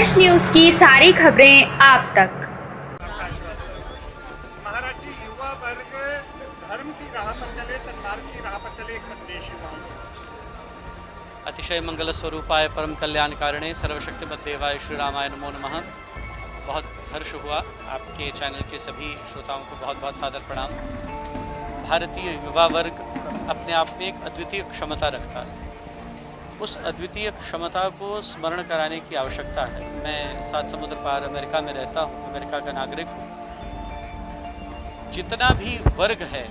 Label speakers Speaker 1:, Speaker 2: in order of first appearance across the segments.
Speaker 1: Flash news की सारी खबरें आप तक।
Speaker 2: महाराज जी, युवा वर्ग धर्म की राह पर चले, सन्मार्ग की राह पर चले, एक संदेश युवाओं को।
Speaker 3: अतिशय मंगल स्वरूपाय परम कल्याणकारिणे सर्वशक्तिमत देवाय श्री रामाय नमो नमः। बहुत हर्ष हुआ, आपके चैनल के सभी श्रोताओं को बहुत बहुत सादर प्रणाम। भारतीय युवा वर्ग अपने आप में एक अद्वितीय क्षमता रखता है। उस अद्वितीय क्षमता को स्मरण कराने की आवश्यकता है। मैं 7 समुद्र पार अमेरिका में रहता हूँ, अमेरिका का नागरिक हूँ। जितना भी वर्ग है,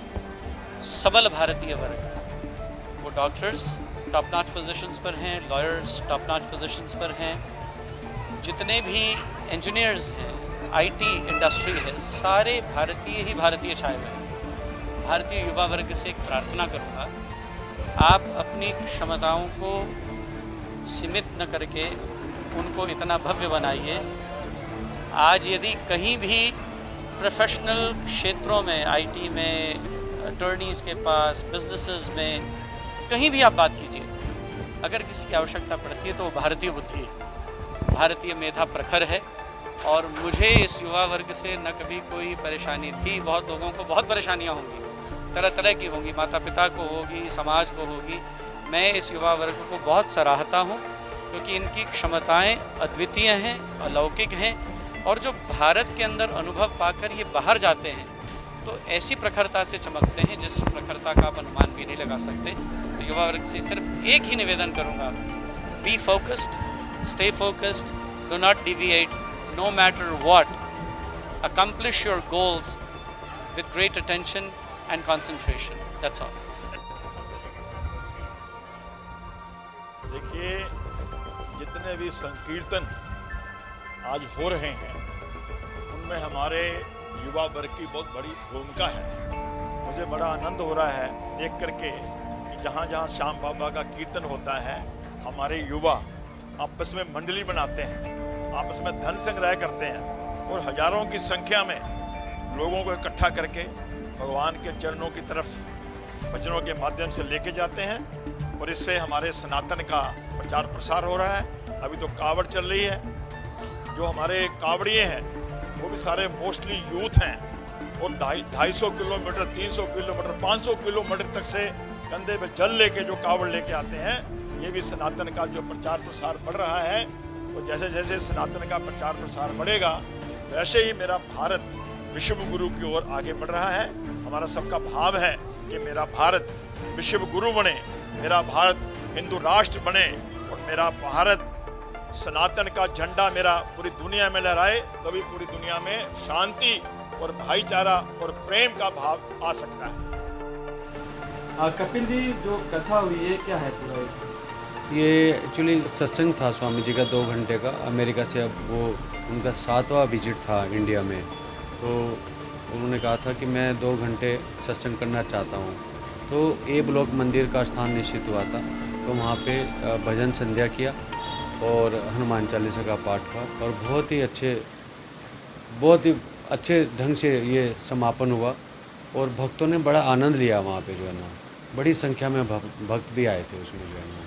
Speaker 3: सबल भारतीय वर्ग, वो डॉक्टर्स टॉप नॉच पोजीशंस पर हैं, लॉयर्स टॉप नॉच पोजीशंस पर हैं, जितने भी इंजीनियर्स हैं, आईटी इंडस्ट्री है, सारे भारतीय ही भारतीय छाए हुए हैं। भारतीय युवा वर्ग से एक प्रार्थना करूँगा, आप अपनी क्षमताओं को सीमित न करके उनको इतना भव्य बनाइए। आज यदि कहीं भी प्रोफेशनल क्षेत्रों में, आईटी में, अटॉर्नीज़ के पास, बिजनेसेस में, कहीं भी आप बात कीजिए, अगर किसी की आवश्यकता पड़ती है तो वो भारतीय बुद्धि है, भारतीय मेधा प्रखर है। और मुझे इस युवा वर्ग से न कभी कोई परेशानी थी। बहुत लोगों को बहुत परेशानियां होंगी, तरह तरह की होंगी, माता पिता को होगी, समाज को होगी। मैं इस युवा वर्ग को बहुत सराहता हूँ, क्योंकि इनकी क्षमताएं अद्वितीय हैं, अलौकिक हैं, और जो भारत के अंदर अनुभव पाकर ये बाहर जाते हैं तो ऐसी प्रखरता से चमकते हैं जिस प्रखरता का आप अनुमान भी नहीं लगा सकते। तो युवा वर्ग से सिर्फ एक ही निवेदन करूँगा, be focused, stay focused, do not deviate, no matter what, accomplish your goals with great attention and concentration. That's all.
Speaker 4: देखिए, जितने भी संकीर्तन आज हो रहे हैं उनमें हमारे युवा वर्ग की बहुत बड़ी भूमिका है। मुझे बड़ा आनंद हो रहा है देख करके कि जहाँ जहाँ श्याम बाबा का कीर्तन होता है, हमारे युवा आपस में मंडली बनाते हैं, आपस में धन संग्रह करते हैं और हजारों की संख्या में लोगों को इकट्ठा करके भगवान के चरणों की तरफ भजनों के माध्यम से लेके जाते हैं। और इससे हमारे सनातन का प्रचार प्रसार हो रहा है। अभी तो कावड़ चल रही है, जो हमारे कावड़िए हैं वो भी सारे मोस्टली यूथ हैं और 250 किलोमीटर, 300 किलोमीटर, 500 किलोमीटर तक से कंधे पे जल लेके जो कावड़ लेके आते हैं। ये भी सनातन का जो प्रचार प्रसार बढ़ रहा है। तो जैसे जैसे सनातन का प्रचार प्रसार बढ़ेगा, वैसे ही मेरा भारत विश्व गुरु की ओर आगे बढ़ रहा है। हमारा सबका भाव है कि मेरा भारत विश्व गुरु बने, मेरा भारत हिंदू राष्ट्र बने और मेरा भारत सनातन का झंडा मेरा पूरी दुनिया में लहराए, तभी पूरी दुनिया में शांति और भाईचारा और प्रेम का भाव आ सकता है।
Speaker 5: कपिल जी, जो कथा हुई है क्या है पूरा?
Speaker 6: ये एक्चुअली सत्संग था स्वामी जी का 2 घंटे का। अमेरिका से अब वो उनका 7वां विजिट था इंडिया में। तो उन्होंने कहा था कि मैं 2 घंटे सत्संग करना चाहता हूँ। तो ए ब्लॉक मंदिर का स्थान निश्चित हुआ था, तो वहाँ पे भजन संध्या किया और हनुमान चालीसा का पाठ हुआ और बहुत ही अच्छे ढंग से ये समापन हुआ और भक्तों ने बड़ा आनंद लिया। वहाँ पे जो है ना, बड़ी संख्या में भक्त भी आए थे उसमें जो है ना।